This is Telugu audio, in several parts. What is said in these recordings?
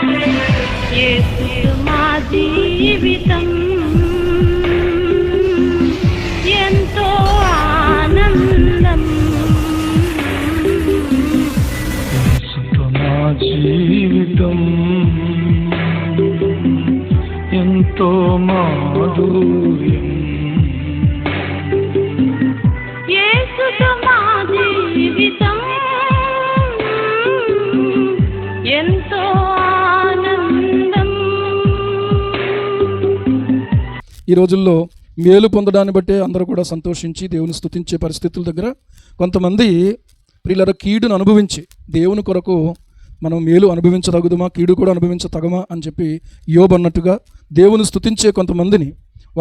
యేసు మా జీవితం ఎంతో ఆనందం. యేసుతో మా జీవితం ఎంతో మాధుర్యం. యేసుతో మా జీవితం ఎంతో ఆనందం. ఈ రోజుల్లో మేలు పొందడాన్ని బట్టే అందరూ కూడా సంతోషించి దేవుని స్తుతించే పరిస్థితుల దగ్గర కొంతమంది ప్రియులారా కీడును అనుభవించి దేవుని కొరకు మనం మేలు అనుభవించదగుదమా, కీడు కూడా అనుభవించతగమా అని చెప్పి యోబు అన్నట్టుగా దేవుని స్తుతించే కొంతమందిని,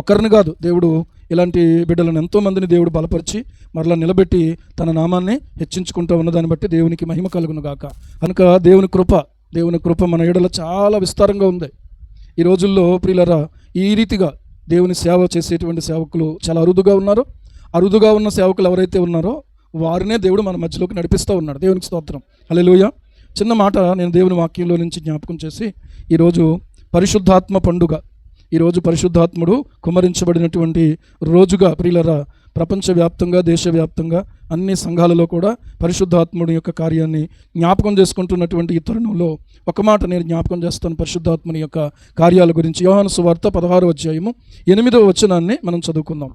ఒక్కరిని కాదు, దేవుడు ఇలాంటి బిడ్డలను ఎంతోమందిని దేవుడు బలపరిచి మరలా నిలబెట్టి తన నామాన్ని హెచ్చించుకుంటూ ఉన్నదాన్ని బట్టి దేవునికి మహిమ కలుగును గాక. కనుక దేవుని కృప మన ఎడల చాలా విస్తారంగా ఉంది. ఈ రోజుల్లో ప్రియులారా ఈ రీతిగా దేవుని సేవ చేసేటువంటి సేవకులు చాలా అరుదుగా ఉన్నారు. అరుదుగా ఉన్న సేవకులు ఎవరైతే ఉన్నారో వారినే దేవుడు మన మధ్యలోకి నడిపిస్తూ ఉన్నాడు. దేవునికి స్తోత్రం, హల్లెలూయా. చిన్న మాట నేను దేవుని వాక్యంలో నుంచి జ్ఞాపకం చేసి, ఈరోజు పరిశుద్ధాత్మ పండుగ, ఈరోజు పరిశుద్ధాత్ముడు కుమ్మరించబడినటువంటి రోజుగా ప్రియులరా ప్రపంచవ్యాప్తంగా, దేశవ్యాప్తంగా అన్ని సంఘాలలో కూడా పరిశుద్ధాత్ముడి యొక్క కార్యాన్ని జ్ఞాపకం చేసుకుంటున్నటువంటి ఈ తరుణంలో ఒక మాట నేను జ్ఞాపకం చేస్తాను. పరిశుద్ధాత్ముని యొక్క కార్యాల గురించి యోహాను సువార్త 16వ అధ్యాయము 8వ వచనాన్ని మనం చదువుకుందాం.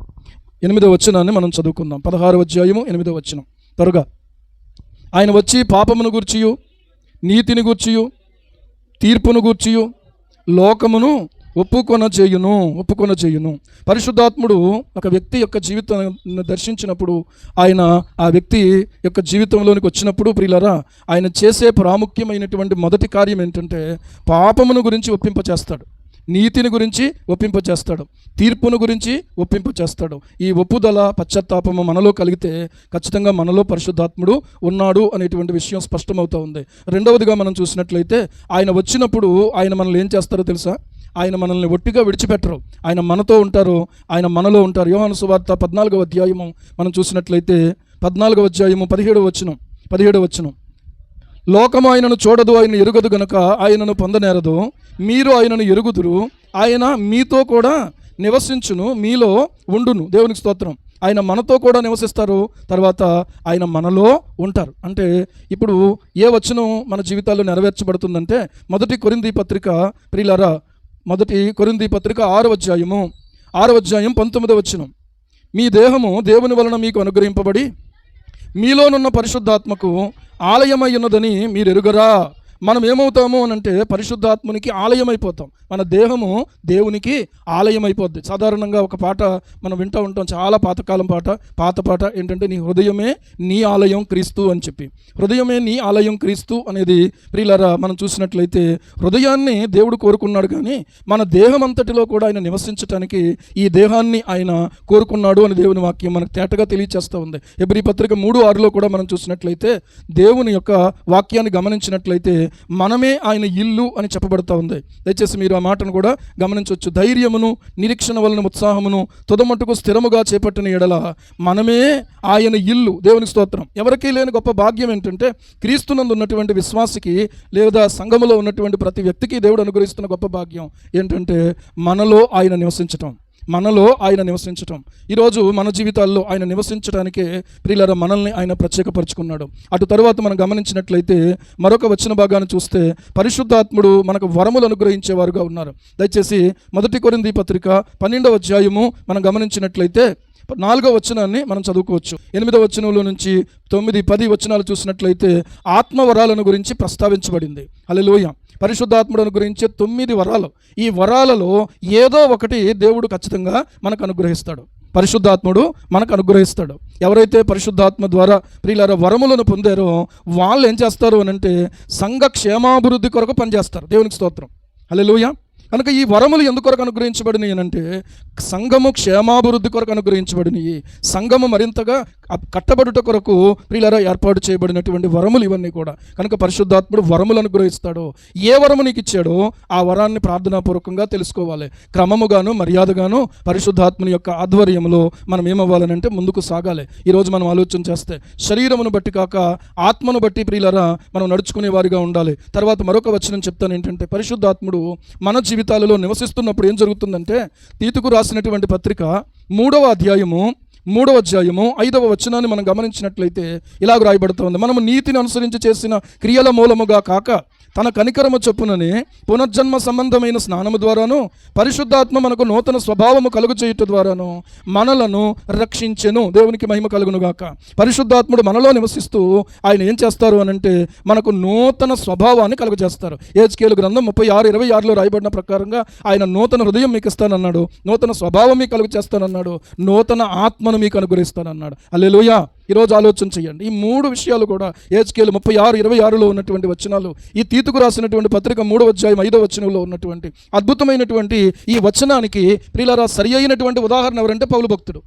8వ వచనాన్ని మనం చదువుకుందాం. 16వ అధ్యాయము 8వ వచనం. త్వరగా. ఆయన వచ్చి పాపమును గూర్చియు, నీతిని గూర్చియు, తీర్పును గూర్చియు లోకమును ఒప్పుకొన చేయును. పరిశుద్ధాత్ముడు ఒక వ్యక్తి యొక్క జీవితాన్ని దర్శించినప్పుడు, ఆయన ఆ వ్యక్తి యొక్క జీవితంలోనికి వచ్చినప్పుడు ప్రియులారా ఆయన చేసే ప్రాముఖ్యమైనటువంటి మొదటి కార్యం ఏంటంటే పాపమును గురించి ఒప్పింపచేస్తాడు, నీతిని గురించి ఒప్పింపచేస్తాడు, తీర్పును గురించి ఒప్పింపచేస్తాడు. ఈ ఒప్పుదల పశ్చాత్తాపము మనలో కలిగితే ఖచ్చితంగా మనలో పరిశుద్ధాత్ముడు ఉన్నాడు అనేటువంటి విషయం స్పష్టమవుతూ ఉంది. రెండవదిగా మనం చూసినట్లయితే ఆయన వచ్చినప్పుడు ఆయన మనల్ని ఏం చేస్తారో తెలుసా? ఆయన మనల్ని ఒట్టిగా విడిచిపెట్టరు, ఆయన మనతో ఉంటారు, ఆయన మనలో ఉంటారు. యోహాను సువార్త 14వ అధ్యాయము మనం చూసినట్లయితే 14వ అధ్యాయము 17వ వచనం. లోకము ఆయనను చూడదు, ఆయన ఎరుగదు గనుక ఆయనను పొందనేరదు. మీరు ఆయనను ఎరుగుదురు, ఆయన మీతో కూడా నివసించును, మీలో ఉండును. దేవునికి స్తోత్రం. ఆయన మనతో కూడా నివసిస్తారు, తర్వాత ఆయన మనలో ఉంటారు. అంటే ఇప్పుడు ఏ వచనం మన జీవితాల్లో నెరవేర్చబడుతుందంటే మొదటి కొరింథీ పత్రిక ప్రియులారా, మొదటి కొరింథీ పత్రిక 6వ అధ్యాయం 19వ వచనం. మీ దేహము దేవుని వలన మీకు అనుగ్రహింపబడి మీలోనున్న పరిశుద్ధాత్మకు ఆలయమై ఉన్నదని మీరు ఎరుగరా? మనం ఏమవుతాము అని అంటే పరిశుద్ధాత్మునికి ఆలయమైపోతాం. మన దేహము దేవునికి ఆలయమైపోద్ది. సాధారణంగా ఒక పాట మనం వింటూ ఉంటాం, చాలా పాతకాలం పాత పాట ఏంటంటే, నీ హృదయమే నీ ఆలయం క్రీస్తు అని చెప్పి. హృదయమే నీ ఆలయం క్రీస్తు అనేది ప్రియులారా మనం చూసినట్లయితే హృదయాన్ని దేవుడు కోరుకున్నాడు, కానీ మన దేహం అంతటిలో కూడా ఆయన నివసించటానికి ఈ దేహాన్ని ఆయన కోరుకున్నాడు అని దేవుని వాక్యం మనకు తేటగా తెలియచేస్తూ ఉంది. హెబ్రీ పత్రిక 3:6లో కూడా మనం చూసినట్లయితే దేవుని యొక్క వాక్యాన్ని గమనించినట్లయితే మనమే ఆయన ఇల్లు అని చెప్పబడుతూ ఉంది. దయచేసి మీరు ఆ మాటను కూడా గమనించవచ్చు. ధైర్యమును నిరీక్షణ వలన ఉత్సాహమును తుదమట్టుకు స్థిరముగా చేపట్టిన ఎడల మనమే ఆయన ఇల్లు. దేవునికి స్తోత్రం. ఎవరికీ లేని గొప్ప భాగ్యం ఏంటంటే క్రీస్తునందు ఉన్నటువంటి విశ్వాసికి లేదా సంఘములో ఉన్నటువంటి ప్రతి వ్యక్తికి దేవుడు అనుగ్రహిస్తున్న గొప్ప భాగ్యం ఏంటంటే మనలో ఆయన నివసించటం. ఈరోజు మన జీవితాల్లో ఆయన నివసించడానికే ప్రియులారా మనల్ని ఆయన ప్రత్యేకపరుచుకున్నాడు. అటు తరువాత మనం గమనించినట్లయితే మరొక వచన భాగాన్ని చూస్తే పరిశుద్ధాత్ముడు మనకు వరములు అనుగ్రహించేవారుగా ఉన్నారు. దయచేసి మొదటి కొరింథీ పత్రిక 12వ అధ్యాయము మనం గమనించినట్లయితే 4వ వచనాన్ని మనం చదువుకోవచ్చు. 8వ వచనంలో నుంచి 9, 10 వచనాలు చూసినట్లయితే ఆత్మవరాలను గురించి ప్రస్తావించబడింది. హల్లెలూయా. పరిశుద్ధాత్ముడు గురించి 9 వరాలు. ఈ వరాలలో ఏదో ఒకటి దేవుడు ఖచ్చితంగా మనకు అనుగ్రహిస్తాడు. పరిశుద్ధాత్ముడు మనకు అనుగ్రహిస్తాడు. ఎవరైతే పరిశుద్ధాత్మ ద్వారా ప్రియులారా వరములను పొందారో వాళ్ళు ఏం చేస్తారు అని అంటే సంఘ క్షేమాభివృద్ధి కొరకు పనిచేస్తారు. దేవునికి స్తోత్రం, హల్లెలూయా. కనుక ఈ వరములు ఎందుకొరకు అనుగ్రహించబడినాయి అంటే సంఘము క్షేమాభివృద్ధి కొరకు అనుగ్రహించబడినాయి. సంఘము మరింతగా కట్టబడుట కొరకు ప్రియులారా ఏర్పాటు చేయబడినటువంటి వరములు ఇవన్నీ కూడా. కనుక పరిశుద్ధాత్ముడు వరములు అనుగ్రహిస్తాడు. ఏ వరము నీకు ఇచ్చాడో ఆ వరాన్ని ప్రార్థనాపూర్వకంగా తెలుసుకోవాలి. క్రమముగాను మర్యాదగాను పరిశుద్ధాత్ముని యొక్క ఆధ్వర్యంలో మనం ఏమవ్వాలనంటే ముందుకు సాగాలి. ఈరోజు మనం ఆలోచన చేస్తే శరీరమును బట్టి కాక ఆత్మను బట్టి ప్రియులారా మనం నడుచుకునే వారిగా ఉండాలి. తర్వాత మరొక వచనం చెప్తాను ఏంటంటే పరిశుద్ధాత్ముడు మన జీవితాలలో నివసిస్తున్నప్పుడు ఏం జరుగుతుందంటే తీతుకు రాసినటువంటి పత్రిక 3వ అధ్యాయము 5వ వచనాన్ని మనం గమనించినట్లయితే ఇలాగ రాయబడుతోంది. మనము నీతిని అనుసరించి చేసిన క్రియల మూలముగా కాక తన కనికరము చొప్పుననే పునర్జన్మ సంబంధమైన స్నానము ద్వారాను పరిశుద్ధాత్మ మనకు నూతన స్వభావము కలుగు చేయుట ద్వారాను మనలను రక్షించెను. దేవునికి మహిమ కలుగునుగాక. పరిశుద్ధాత్ముడు మనలో నివసిస్తూ ఆయన ఏం చేస్తారు అనంటే మనకు నూతన స్వభావాన్ని కలుగజేస్తారు. యెహెజ్కేలు గ్రంథం 36:26లో రాయబడిన ప్రకారంగా ఆయన నూతన హృదయం మీకు ఇస్తానన్నాడు, నూతన స్వభావం మీకు కలుగు చేస్తానన్నాడు, నూతన ఆత్మను మీకు అనుగ్రహిస్తానన్నాడు. హల్లెలూయా. ఈరోజు ఆలోచన చేయండి. ఈ 3 విషయాలు కూడా యెహెజ్కేలు 36:26లో ఉన్నటువంటి వచనాలు, ఈ తీతుకు రాసినటువంటి పత్రిక 3వ అధ్యాయం 5వ వచనంలో ఉన్నటువంటి అద్భుతమైనటువంటి ఈ వచనానికి ప్రియులారా సరి అయినటువంటి ఉదాహరణ ఎవరంటే పౌలు భక్తుడు.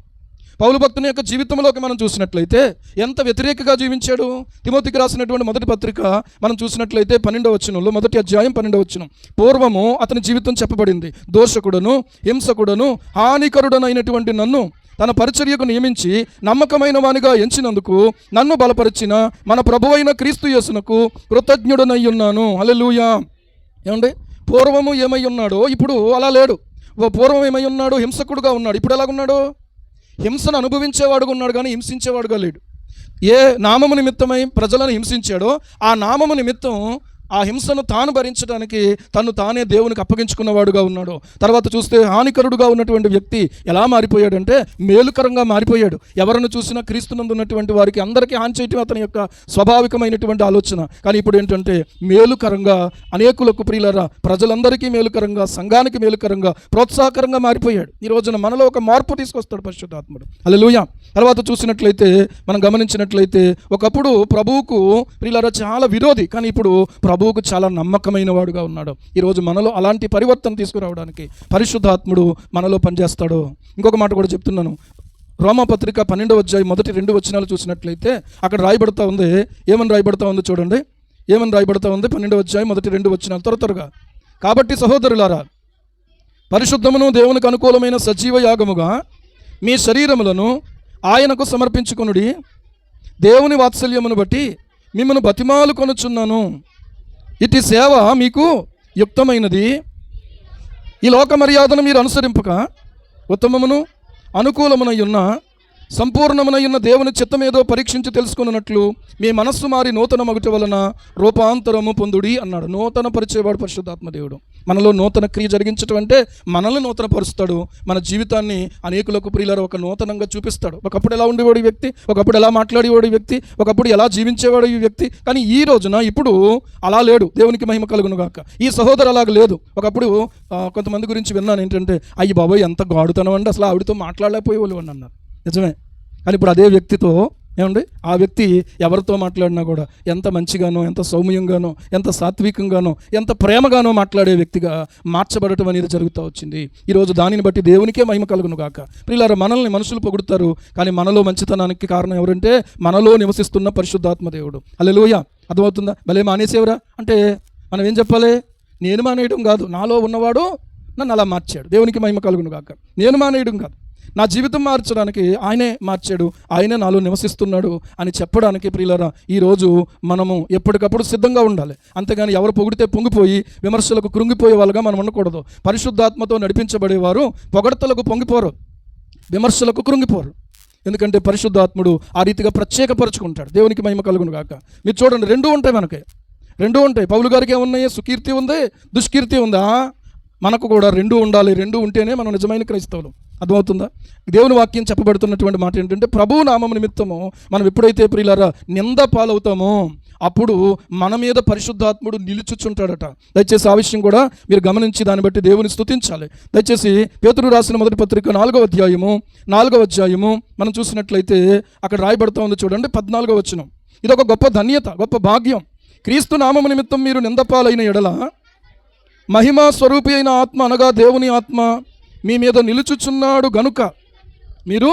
పౌలు భక్తుని యొక్క జీవితంలోకి మనం చూసినట్లయితే ఎంత వ్యతిరేకగా జీవించాడు. తిమోతికి రాసినటువంటి మొదటి పత్రిక మనం చూసినట్లయితే 12వ వచనంలో, మొదటి అధ్యాయం 12వ వచనం, పూర్వము అతని జీవితం చెప్పబడింది. దోషకుడను హింసకుడను హానికరుడనైనటువంటి నన్ను తన పరిచర్యకు నియమించి నమ్మకమైన వానిగా ఎంచినందుకు నన్ను బలపరిచిన మన ప్రభువైన క్రీస్తు యేసునకు కృతజ్ఞుడనై ఉన్నాను. హల్లెలూయా. ఏమండి, పూర్వము ఏమై ఉన్నాడో ఇప్పుడు అలా లేడు. పూర్వం ఏమై ఉన్నాడు? హింసకుడుగా ఉన్నాడు. ఇప్పుడు ఎలాగున్నాడు? హింసను అనుభవించేవాడుగా ఉన్నాడు కానీ హింసించేవాడుగా లేడు. ఏ నామము నిమిత్తమై ప్రజలను హింసించాడో ఆ నామము నిమిత్తం ఆ హింసను తాను భరించడానికి తను తానే దేవునికి అప్పగించుకున్నవాడుగా ఉన్నాడు. తర్వాత చూస్తే హానికరుడుగా ఉన్నటువంటి వ్యక్తి ఎలా మారిపోయాడంటే మేలుకరంగా మారిపోయాడు. ఎవరిని చూసినా క్రీస్తునందు ఉన్నటువంటి వారికి అందరికీ హాని చేయటం అతని యొక్క స్వాభావికమైనటువంటి ఆలోచన. కానీ ఇప్పుడు ఏంటంటే మేలుకరంగా అనేకులకు ప్రియులరా ప్రజలందరికీ మేలుకరంగా, సంఘానికి మేలుకరంగా, ప్రోత్సాహకరంగా మారిపోయాడు. ఈ రోజున మనలో ఒక మార్పు తీసుకొస్తాడు పరిశుద్ధాత్ముడు. హల్లెలూయా. తర్వాత చూసినట్లయితే మనం గమనించినట్లయితే ఒకప్పుడు ప్రభువుకు ప్రియులరా చాలా విరోధి, కానీ ఇప్పుడు ప్రభువుకు చాలా నమ్మకమైన వాడుగా ఉన్నాడు. ఈరోజు మనలో అలాంటి పరివర్తన తీసుకురావడానికి పరిశుద్ధాత్ముడు మనలో పనిచేస్తాడు. ఇంకొక మాట కూడా చెప్తున్నాను. రోమాపత్రిక 12వ అధ్యాయం మొదటి 2 వచనాలు చూసినట్లయితే అక్కడ రాయబడతా ఉంది. ఏమని రాయబడతా ఉంది చూడండి. ఏమని రాయబడతా ఉంది? 12వ అధ్యాయం మొదటి 2 వచనాలు త్వరగా. కాబట్టి సహోదరులారా, పరిశుద్ధమును దేవునికి అనుకూలమైన సజీవ యాగముగా మీ శరీరములను ఆయనకు సమర్పించుకొనుడి. దేవుని వాత్సల్యమును బట్టి మిమ్మల్ని బతిమాలు కొనుచున్నాను. ఇటు సేవ మీకు యుక్తమైనది. ఈ లోక మర్యాదను మీరు అనుసరింపక ఉత్తమమును అనుకూలమునై ఉన్న సంపూర్ణమునై ఉన్న దేవుని చిత్తమేదో పరీక్షించి తెలుసుకున్నట్లు మీ మనస్సు మారి నూతన మగుట వలన రూపాంతరము పొందుడి అన్నాడు. నూతన పరిచేవాడు పరిశుద్ధాత్మ దేవుడు. మనలో నూతన క్రియ జరిగించడం అంటే మనల్ని నూతన పరుస్తాడు. మన జీవితాన్ని అనేకులకు ప్రియులారా ఒక నూతనంగా చూపిస్తాడు. ఒకప్పుడు ఎలా ఉండేవాడు ఈ వ్యక్తి, ఒకప్పుడు ఎలా మాట్లాడేవాడు ఈ వ్యక్తి, ఒకప్పుడు ఎలా జీవించేవాడు ఈ వ్యక్తి. కానీ ఈ రోజున ఇప్పుడు అలా లేడు. దేవునికి మహిమ కలుగును గాక. ఈ సహోదరు అలాగ లేదు. ఒకప్పుడు కొంతమంది గురించి విన్నాను ఏంటంటే, అయ్యి బాబోయ్ ఎంత గాడుతనం అండి, అసలు ఆవిడతో మాట్లాడలేకపోయేవాళ్ళు అని అన్నారు. నిజమే. కానీ ఇప్పుడు అదే వ్యక్తితో ఏమండి ఆ వ్యక్తి ఎవరితో మాట్లాడినా కూడా ఎంత మంచిగానో, ఎంత సౌమ్యంగానో, ఎంత సాత్వికంగానో, ఎంత ప్రేమగానో మాట్లాడే వ్యక్తిగా మార్చబడటం అనేది జరుగుతూ వచ్చింది. ఈరోజు దానిని బట్టి దేవునికే మహిమ కలుగును గాక. ప్రియులారా, మనల్ని మనుషులు పొగుడుతారు, కానీ మనలో మంచితనానికి కారణం ఎవరంటే మనలో నివసిస్తున్న పరిశుద్ధాత్మ దేవుడు. హల్లెలూయా. అర్థమవుతుందా? భలే మానేసేవరా అంటే మనం ఏం చెప్పాలి? నేను మానేయడం కాదు, నాలో ఉన్నవాడు నన్ను అలా మార్చాడు. దేవునికి మహిమ కలుగును గాక. నేను మానేయడం కాదు, నా జీవితం మార్చడానికి ఆయనే మార్చాడు, ఆయనే నాలో నివసిస్తున్నాడు అని చెప్పడానికి ప్రియులారా ఈరోజు మనము ఎప్పటికప్పుడు సిద్ధంగా ఉండాలి. అంతేగాని ఎవరు పొగిడితే పొంగిపోయి విమర్శలకు కృంగిపోయే వాళ్ళగా మనం ఉండకూడదు. పరిశుద్ధాత్మతో నడిపించబడేవారు పొగడతలకు పొంగిపోరు, విమర్శలకు కృంగిపోరు. ఎందుకంటే పరిశుద్ధాత్ముడు ఆ రీతిగా ప్రత్యేకపరుచుకుంటాడు. దేవునికి మహిమ కలుగును గాక. మీరు చూడండి, రెండూ ఉంటాయి, మనకి రెండూ ఉంటాయి. పౌలు గారికి ఏమున్నాయి? సుకీర్తి ఉంది, దుష్కీర్తి ఉందా? మనకు కూడా రెండూ ఉండాలి. రెండూ ఉంటేనే మనం నిజమైన క్రైస్తవులు. అర్థమవుతుందా? దేవుని వాక్యం చెప్పబడుతున్నటువంటి మాట ఏంటంటే ప్రభువు నామం నిమిత్తము మనం ఎప్పుడైతే ప్రియులారా నింద పాలవుతామో అప్పుడు మన మీద పరిశుద్ధాత్ముడు నిలుచుచుంటాడట. దయచేసి ఆ విషయం కూడా మీరు గమనించి దాన్ని బట్టి దేవుని స్తుతించాలి. దయచేసి పేతురు రాసిన మొదటి పత్రిక 4వ అధ్యాయము మనం చూసినట్లయితే అక్కడ రాయబడుతూ ఉంది చూడండి, 14వ వచనం. ఇదొక గొప్ప ధన్యత, గొప్ప భాగ్యం. క్రీస్తు నామము నిమిత్తం మీరు నిందపాలైన ఎడల మహిమా స్వరూపి అయిన ఆత్మ అనగా దేవుని ఆత్మ మీ మీద నిలుచుచున్నాడు గనుక మీరు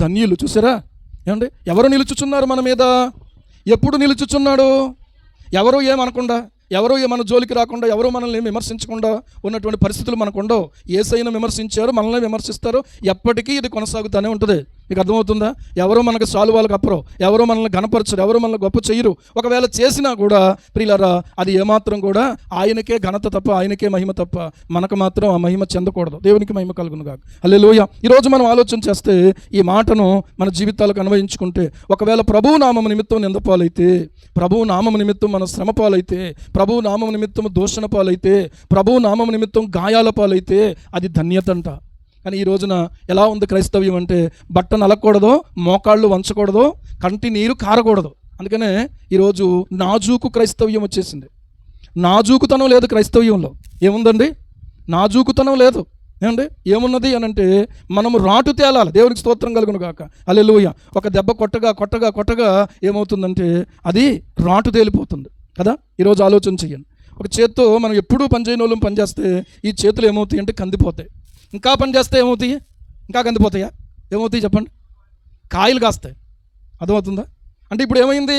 ధన్యులు. చూసారా ఏమండి, ఎవరు నిలుచుచున్నారు మన మీద? ఎప్పుడు నిలుచుచున్నాడు? ఎవరు ఏమనకుండా, ఎవరు మన జోలికి రాకుండా, ఎవరు మనల్ని విమర్శించకుండా ఉన్నటువంటి పరిస్థితులు మనకు ఉండవు. యేసయ్యను విమర్శించారు, మనల్ని విమర్శిస్తారు, ఎప్పటికీ ఇది కొనసాగుతూనే ఉంటుంది. మీకు అర్థమవుతుందా? ఎవరు మనకు సాలువాలు కప్పరు, ఎవరు మనల్ని గణపరచరు, ఎవరు మనల్ని గొప్ప చేయరు. ఒకవేళ చేసినా కూడా ప్రియులారా అది ఏమాత్రం కూడా ఆయనకే ఘనత తప్ప, ఆయనకే మహిమ తప్ప మనకు మాత్రం ఆ మహిమ చెందకూడదు. దేవునికి మహిమ కలుగును గాక. హల్లెలూయా. ఈరోజు మనం ఆలోచన చేస్తే ఈ మాటను మన జీవితాలకు అన్వయించుకుంటే, ఒకవేళ ప్రభువు నామము నిమిత్తం నిందపాలైతే, ప్రభువు నామము నిమిత్తం మన శ్రమ పాలైతే, ప్రభువు నామము నిమిత్తం దూషణ పాలైతే, ప్రభువు నామము నిమిత్తం గాయాల పాలైతే అది ధన్యత అంట. కానీ ఈ రోజున ఎలా ఉంది క్రైస్తవ్యం అంటే, బట్ట నలకూడదు, మోకాళ్ళు వంచకూడదు, కంటి నీరు కారకూడదు. అందుకనే ఈరోజు నాజూకు క్రైస్తవ్యం వచ్చేసింది. నాజూకుతనం లేదు క్రైస్తవ్యంలో. ఏముందండి? నాజూకుతనం లేదు. ఏమండి ఏమున్నది అని అంటే, మనము రాటు తేలాలి. దేవునికి స్తోత్రం కలుగును గాక. హల్లెలూయా. ఒక దెబ్బ కొట్టగా ఏమవుతుందంటే అది రాటు తేలిపోతుంది కదా. ఈరోజు ఆలోచన చెయ్యండి. ఒక చేత్తో మనం ఎప్పుడూ పనిచేయని వాళ్ళం పనిచేస్తే ఈ చేతులు ఏమవుతాయి అంటే కందిపోతాయి. ఇంకా పని చేస్తే ఏమవుతాయి? ఇంకా కందిపోతాయా? ఏమవుతాయి చెప్పండి? కాయలు కాస్తాయి. అర్థమవుతుందా? అంటే ఇప్పుడు ఏమైంది?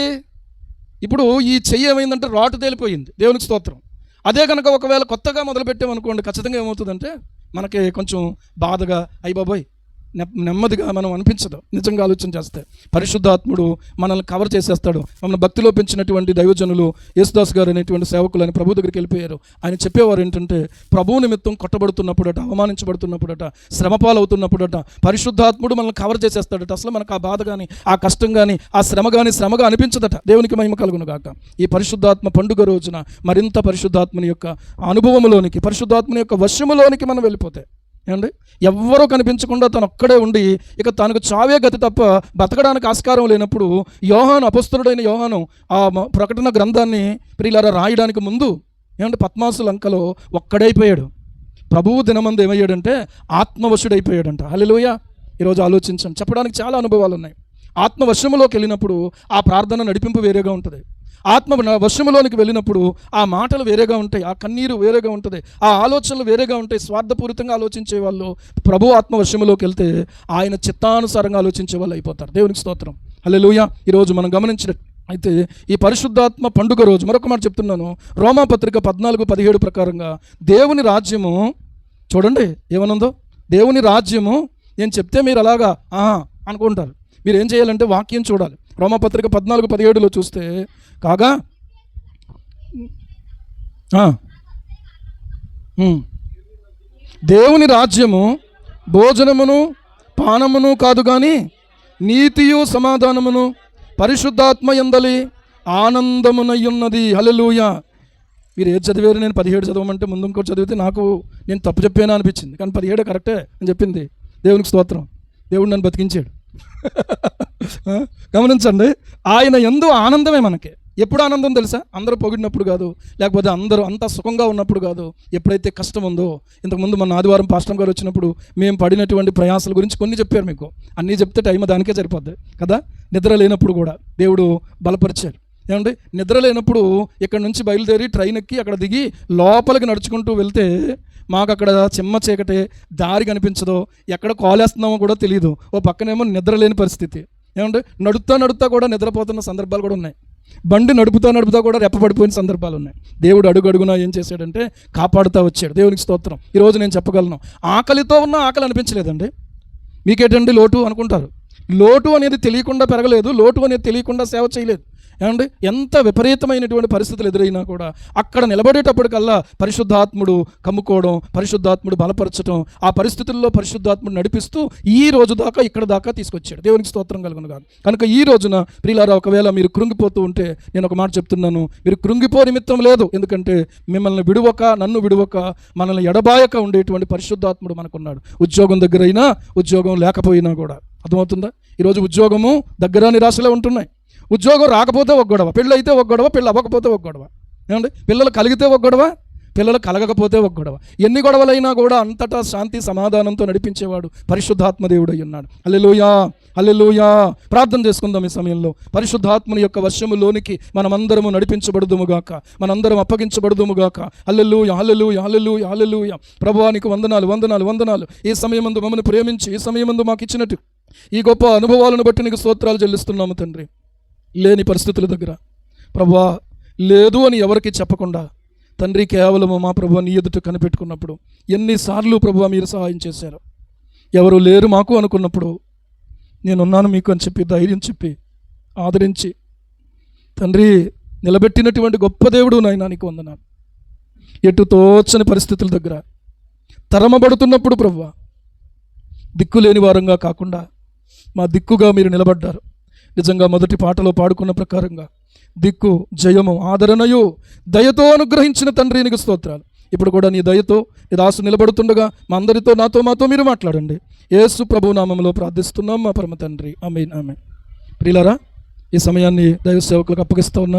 ఇప్పుడు ఈ చెయ్యి ఏమైందంటే రాటు తేలిపోయింది. దేవునికి స్తోత్రం. అదే కనుక ఒకవేళ కొత్తగా మొదలుపెట్టామనుకోండి, ఖచ్చితంగా ఏమవుతుందంటే మనకి కొంచెం బాధగా, అయ్య బాబోయ్ నెమ్మదిగా మనం అనిపించదు. నిజంగా ఆలోచన చేస్తే పరిశుద్ధాత్ముడు మనల్ని కవర్ చేసేస్తాడు. మమ్మల్ని భక్తిలో పెంచినటువంటి దైవజనులు యేసుదాస్ గారు అనేటువంటి సేవకులు అని ప్రభు దగ్గరికి వెళ్ళిపోయారు. ఆయన చెప్పేవారు ఏంటంటే, ప్రభు నిమిత్తం కొట్టబడుతున్నప్పుడట, అవమానించబడుతున్నప్పుడట, శ్రమపాలవుతున్నప్పుడట పరిశుద్ధాత్ముడు మనల్ని కవర్ చేసేస్తాడట. అసలు మనకు ఆ బాధ కానీ, ఆ కష్టం కానీ, ఆ శ్రమ కానీ శ్రమగా అనిపించదట. దేవునికి మహిమ కలుగును గాక. ఈ పరిశుద్ధాత్మ పండుగ రోజున మరింత పరిశుద్ధాత్మని యొక్క అనుభవంలోనికి, పరిశుద్ధాత్మని యొక్క వశములోనికి మనం వెళ్ళిపోతే, ఏమండి ఎవ్వరూ కనిపించకుండా తను ఒక్కడే ఉండి ఇక తనకు చావే గతి తప్ప బతకడానికి ఆస్కారం లేనప్పుడు యోహాను, అపొస్తలుడైన యోహాను ఆ ప్రకటన గ్రంథాన్ని ప్రియులారా రాయడానికి ముందు ఏమంటే పద్మాసు లంకలో ఒక్కడైపోయాడు. ప్రభువు దినమందు ఏమయ్యాడంటే ఆత్మవశుడైపోయాడంట. హల్లెలూయా. ఈరోజు ఆలోచించండి. చెప్పడానికి చాలా అనుభవాలు ఉన్నాయి. ఆత్మవశములోకి వెళ్ళినప్పుడు ఆ ప్రార్థన నడిపింపు వేరేగా ఉంటుంది. ఆత్మ వశములోనికి వెళ్ళినప్పుడు ఆ మాటలు వేరేగా ఉంటాయి, ఆ కన్నీరు వేరేగా ఉంటుంది, ఆ ఆలోచనలు వేరేగా ఉంటాయి. స్వార్థపూరితంగా ఆలోచించే వాళ్ళు ప్రభు ఆత్మ వశములోకి వెళ్తే ఆయన చిత్తానుసారంగా ఆలోచించే వాళ్ళు అయిపోతారు. దేవునికి స్తోత్రం. హల్లెలూయా. ఈరోజు మనం గమనించిన అయితే ఈ పరిశుద్ధాత్మ పండుగ రోజు మరొక మాట చెప్తున్నాను. రోమాపత్రిక 14:17 ప్రకారంగా దేవుని రాజ్యము చూడండి ఏమనుందో. దేవుని రాజ్యము నేను చెప్తే మీరు అలాగా అనుకుంటారు. మీరు ఏం చేయాలంటే వాక్యం చూడాలి. రోమాపత్రిక 14:17 చూస్తే కాగా దేవుని రాజ్యము భోజనమును పానమును కాదు కానీ నీతియు సమాధానమును పరిశుద్ధాత్మ యందలి ఆనందమునయ్యున్నది. హల్లెలూయా. మీరు ఏది చదివారు? నేను 17 చదవమంటే ముందు ఇంకోటి చదివితే నేను తప్పు చెప్పానా అనిపించింది. కానీ 17 కరెక్టే అని చెప్పింది. దేవునికి స్తోత్రం. దేవుడు నన్ను బతికించాడు. గమనించండి. ఆయన యందు ఆనందమే మనకి. ఎప్పుడు ఆనందం తెలుసా? అందరూ పొగిడినప్పుడు కాదు, లేకపోతే అందరూ అంతా సుఖంగా ఉన్నప్పుడు కాదు. ఎప్పుడైతే కష్టం ఉందో, ఇంతకుముందు మన ఆదివారం పాస్టర్ గారు వచ్చినప్పుడు మేము పడినటువంటి ప్రయాసాల గురించి కొన్ని చెప్పారు. మీకు అన్నీ చెప్తే టైం దానికే సరిపోద్ది కదా. నిద్ర లేనప్పుడు కూడా దేవుడు బలపరిచారు. ఏమంటే నిద్ర లేనప్పుడు ఇక్కడ నుంచి బయలుదేరి ట్రైన్ ఎక్కి అక్కడ దిగి లోపలికి నడుచుకుంటూ వెళ్తే మాకు అక్కడ చిమ్మ చీకటే, దారి కనిపించదో, ఎక్కడ కాలేస్తున్నామో కూడా తెలియదు. ఓ పక్కనేమో నిద్ర లేని పరిస్థితి. ఏమంటే నడుపుతా కూడా నిద్రపోతున్న సందర్భాలు కూడా ఉన్నాయి. బండి నడుపుతా కూడా రెప్పబడిపోయిన సందర్భాలు ఉన్నాయి. దేవుడు అడుగడుగునా ఏం చేశాడంటే కాపాడుతూ వచ్చాడు. దేవునికి స్తోత్రం. ఈరోజు నేను చెప్పగలను, ఆకలితో ఉన్న ఆకలి అనిపించలేదండి. మీకేటండి లోటు అనుకుంటారు. లోటు అనేది తెలియకుండా పెరగలేదు, లోటు అనేది తెలియకుండా సేవ చేయలేదు. ఏమండి ఎంత విపరీతమైనటువంటి పరిస్థితులు ఎదురైనా కూడా అక్కడ నిలబడేటప్పటికల్లా పరిశుద్ధాత్ముడు కమ్ముకోవడం, పరిశుద్ధాత్ముడు బలపరచడం, ఆ పరిస్థితుల్లో పరిశుద్ధాత్ముడు నడిపిస్తూ ఈ రోజు దాకా ఇక్కడ దాకా తీసుకొచ్చాడు. దేవునికి స్తోత్రం కలుగును గాక. కనుక ఈ రోజున ప్రియులారా, ఒకవేళ మీరు కృంగిపోతూ ఉంటే నేను ఒక మాట చెప్తున్నాను, మీరు కృంగిపో నిమిత్తం లేదు. ఎందుకంటే మిమ్మల్ని విడువక, నన్ను విడువక, మనల్ని ఎడబాయక ఉండేటువంటి పరిశుద్ధాత్ముడు మనకున్నాడు. ఉద్యోగం దగ్గరైనా, ఉద్యోగం లేకపోయినా కూడా. అర్థమవుతుందా? ఈరోజు ఉద్యోగము దగ్గర నిరాశలో ఉంటున్నాయి. ఉద్యోగం రాకపోతే ఒక గొడవ, పెళ్ళి అయితే ఒక గొడవ, పెళ్ళి అవ్వకపోతే ఒక గొడవ. ఏమండి పిల్లలు కలిగితే ఒక గొడవ, పిల్లలు కలగకపోతే ఒక గొడవ. ఎన్ని గొడవలైనా కూడా అంతటా శాంతి సమాధానంతో నడిపించేవాడు పరిశుద్ధాత్మ దేవుడై ఉన్నాడు. హల్లెలూయా, హల్లెలూయా. ప్రార్థన చేసుకుందాం ఈ సమయంలో. పరిశుద్ధాత్మని యొక్క వర్షములోనికి మనమందరము నడిపించబడుదుముగాక, మనందరం అప్పగించబడుదుముగాక. హల్లెలూయా, హల్లెలూయా, హల్లెలూయా, హల్లెలూయా. ప్రభువా నీకు వందనాలు, వందనాలు, వందనాలు. ఈ సమయమందు మమ్మల్ని ప్రేమించి ఈ సమయమందు మాకు ఇచ్చినట్టు ఈ గొప్ప అనుభవాలను బట్టి నీకు స్తోత్రాలు చెల్లిస్తున్నాము తండ్రి. లేని పరిస్థితుల దగ్గర ప్రభువా లేదు అని ఎవరికి చెప్పకుండా తండ్రి కేవలము మా ప్రభువా నీ ఎదుట కనిపెట్టుకున్నప్పుడు ఎన్నిసార్లు ప్రభువా మీరు సహాయం చేశారు. ఎవరు లేరు మాకు అనుకున్నప్పుడు నేనున్నాను మీకు అని చెప్పి ధైర్యం చెప్పి ఆదరించి తండ్రి నిలబెట్టినటువంటి గొప్ప దేవుడు నాయనా నీకు వందనాలు. ఎటు తోచని పరిస్థితుల దగ్గర తరమబడుతున్నప్పుడు ప్రభువా దిక్కులేని వారంగా కాకుండా మా దిక్కుగా మీరు నిలబడ్డారు. నిజంగా మొదటి పాటలో పాడుకున్న ప్రకారంగా దిక్కు, జయము, ఆదరణయు దయతో అనుగ్రహించిన తండ్రి నీకు స్తోత్రాలు. ఇప్పుడు కూడా నీ దయతో నీ దాసు నిలబడుతుండగా మా అందరితో మాతో మీరు మాట్లాడండి. యేసు ప్రభు నామములో ప్రార్థిస్తున్నాం మా పరమ తండ్రి. ఆమేన్, ఆమేన్. ప్రియులారా, ఈ సమయాన్ని దైవ సేవకులకు అప్పగిస్తా ఉన్నాను.